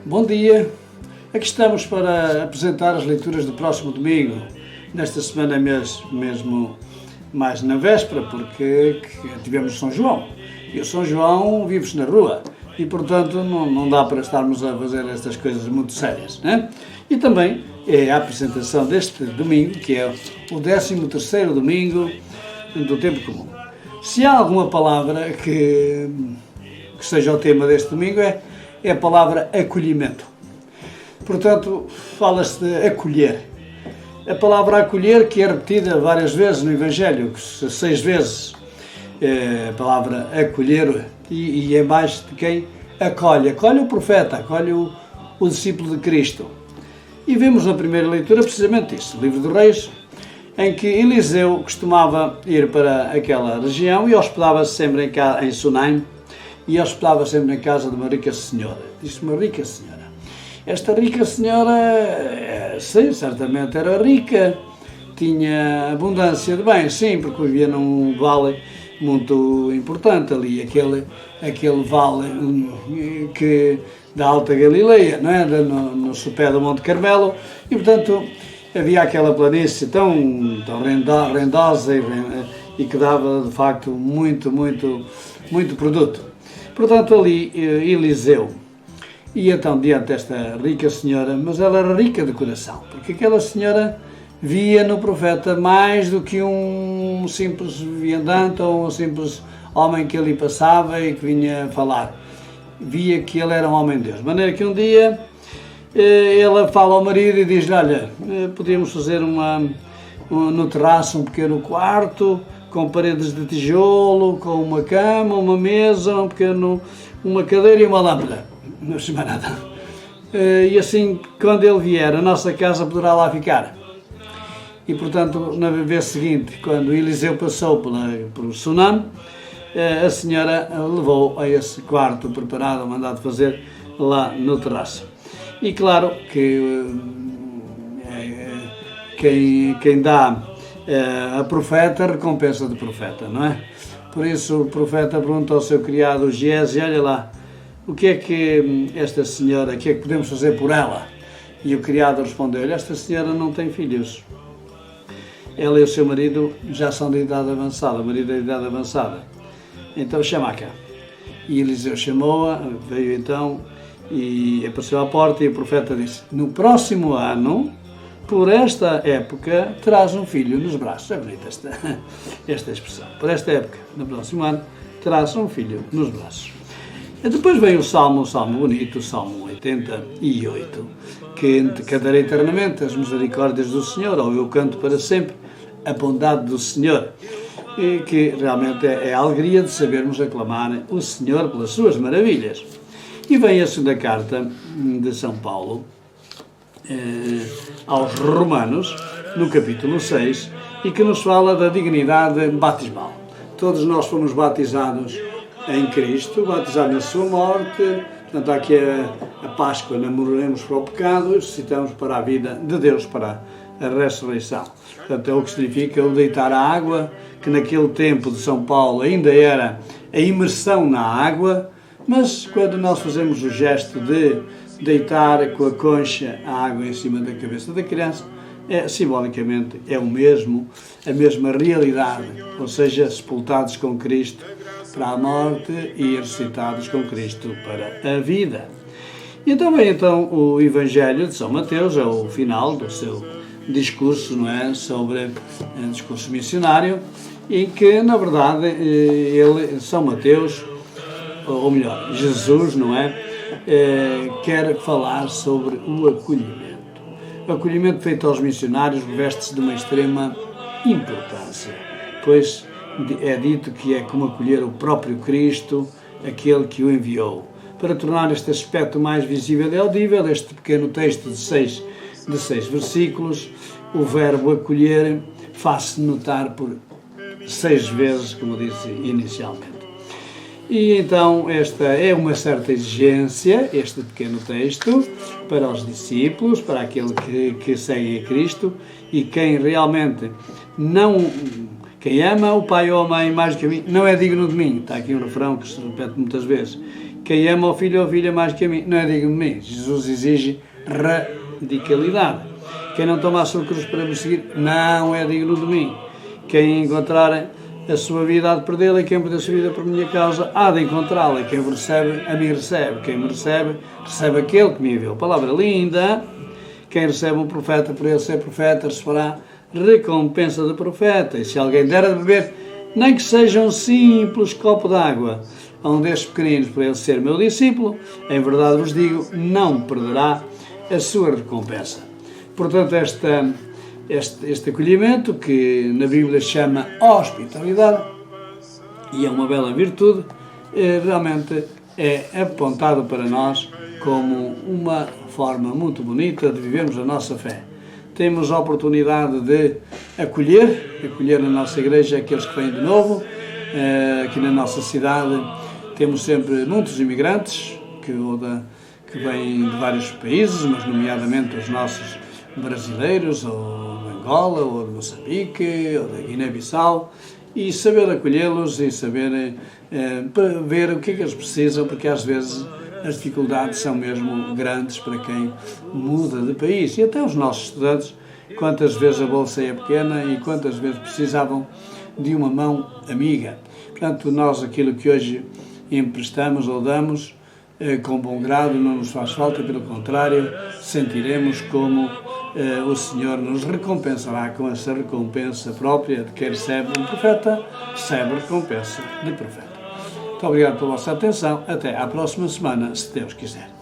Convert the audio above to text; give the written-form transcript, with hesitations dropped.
Bom dia, aqui estamos para apresentar as leituras do próximo domingo, nesta semana mesmo mais na véspera, porque tivemos São João, e o São João vive-se na rua, e portanto não dá para estarmos a fazer estas coisas muito sérias, né? E também é a apresentação deste domingo, que é o 13º domingo do tempo comum. Se há alguma palavra que seja o tema deste domingo, é a palavra acolhimento. Portanto, fala-se de acolher. A palavra acolher, que é repetida várias vezes no Evangelho, 6 vezes, a palavra acolher, e é mais de quem acolhe. Acolhe o profeta, acolhe o discípulo de Cristo. E vemos na primeira leitura precisamente isso, o livro dos Reis, em que Eliseu costumava ir para aquela região e hospedava-se sempre em Sunaim, e hospedava sempre em casa de uma rica senhora. Diz uma rica senhora. Esta rica senhora, sim, certamente era rica, tinha abundância de bens, sim, porque vivia num vale muito importante ali, aquele vale da Alta Galileia, não é? No sopé do Monte Carmelo, e portanto havia aquela planície tão rendosa e que dava de facto muito produto. Portanto ali Eliseu ia então diante desta rica senhora, mas ela era rica de coração, porque aquela senhora via no profeta mais do que um simples viandante ou um simples homem que ali passava e que vinha falar. Via que ele era um homem de Deus. De maneira que um dia ela fala ao marido e diz-lhe: olha, podíamos fazer no terraço um pequeno quarto, com paredes de tijolo, com uma cama, uma mesa, uma cadeira e uma lâmpada. Não se mais nada. E assim, quando ele vier, a nossa casa poderá lá ficar. E, portanto, na vez seguinte, quando Eliseu passou por Sunam, a senhora levou a esse quarto preparado, mandado fazer lá no terraço. E claro que quem dá a profeta, recompensa de profeta, não é? Por isso o profeta pergunta ao seu criado Giese: olha lá, o que é que esta senhora, o que é que podemos fazer por ela? E o criado respondeu-lhe: esta senhora não tem filhos. Ela e o seu marido já são de idade avançada, o marido é de idade avançada. Então chama-a cá. E Eliseu chamou-a, veio então e apareceu à porta, e o profeta disse: no próximo ano, por esta época, terás um filho nos braços. É bonita esta expressão. Por esta época, no próximo ano, terás um filho nos braços. E depois vem o salmo bonito, o Salmo 88, que cantarei eternamente as misericórdias do Senhor, ou eu canto para sempre a bondade do Senhor. E que realmente é a alegria de sabermos aclamar o Senhor pelas suas maravilhas. E vem a segunda carta de São Paulo aos Romanos, no capítulo 6, e que nos fala da dignidade batismal. Todos nós fomos batizados em Cristo, batizados na sua morte. Portanto, há aqui a Páscoa, não morremos para o pecado, ressuscitamos para a vida de Deus, para a ressurreição. Portanto, é o que significa o deitar a água, que naquele tempo de São Paulo ainda era a imersão na água, mas quando nós fazemos o gesto de deitar com a concha a água em cima da cabeça da criança, simbolicamente é a mesma realidade, ou seja, sepultados com Cristo para a morte e ressuscitados com Cristo para a vida. E então vem o Evangelho de São Mateus, é o final do seu discurso, não é, sobre o discurso missionário, em que, na verdade, São Mateus, ou melhor, Jesus, não é, quer falar sobre o acolhimento. O acolhimento feito aos missionários reveste-se de uma extrema importância, pois é dito que é como acolher o próprio Cristo, aquele que o enviou. Para tornar este aspecto mais visível e audível, este pequeno texto de seis versículos, o verbo acolher faz-se notar por 6 vezes, como disse inicialmente. E então esta é uma certa exigência, este pequeno texto, para os discípulos, para aquele que segue a Cristo, e quem realmente quem ama o pai ou a mãe mais do que a mim, não é digno de mim. Está aqui um refrão que se repete muitas vezes. Quem ama o filho ou a filha mais que a mim não é digno de mim. Jesus exige radicalidade. Quem não toma a sua cruz para me seguir não é digno de mim. Quem encontrar a sua vida há de perdê-la, e quem perder a sua vida por minha causa há de encontrá-la. Quem me recebe, a mim recebe. Quem me recebe, recebe aquele que me enviou. Palavra linda. Quem recebe um profeta por ele ser profeta receberá recompensa de profeta. E se alguém der a beber, nem que seja um simples copo d'água a um destes pequeninos por ele ser meu discípulo, em verdade vos digo, não perderá a sua recompensa. Portanto, este acolhimento, que na Bíblia se chama hospitalidade, e é uma bela virtude, realmente é apontado para nós como uma forma muito bonita de vivermos a nossa fé. Temos a oportunidade de acolher na nossa igreja aqueles que vêm de novo. Aqui na nossa cidade temos sempre muitos imigrantes que vêm de vários países, mas nomeadamente os nossos brasileiros, ou de Angola, ou de Moçambique, ou da Guiné-Bissau, e saber acolhê-los e saber ver o que é que eles precisam, porque às vezes as dificuldades são mesmo grandes para quem muda de país. E até os nossos estudantes, quantas vezes a bolsa é pequena e quantas vezes precisavam de uma mão amiga. Portanto, nós aquilo que hoje emprestamos ou damos, com bom grado, não nos faz falta, pelo contrário, sentiremos como o Senhor nos recompensará com essa recompensa própria de quem recebe um profeta, recebe a recompensa de profeta. Muito obrigado pela vossa atenção. Até à próxima semana, se Deus quiser.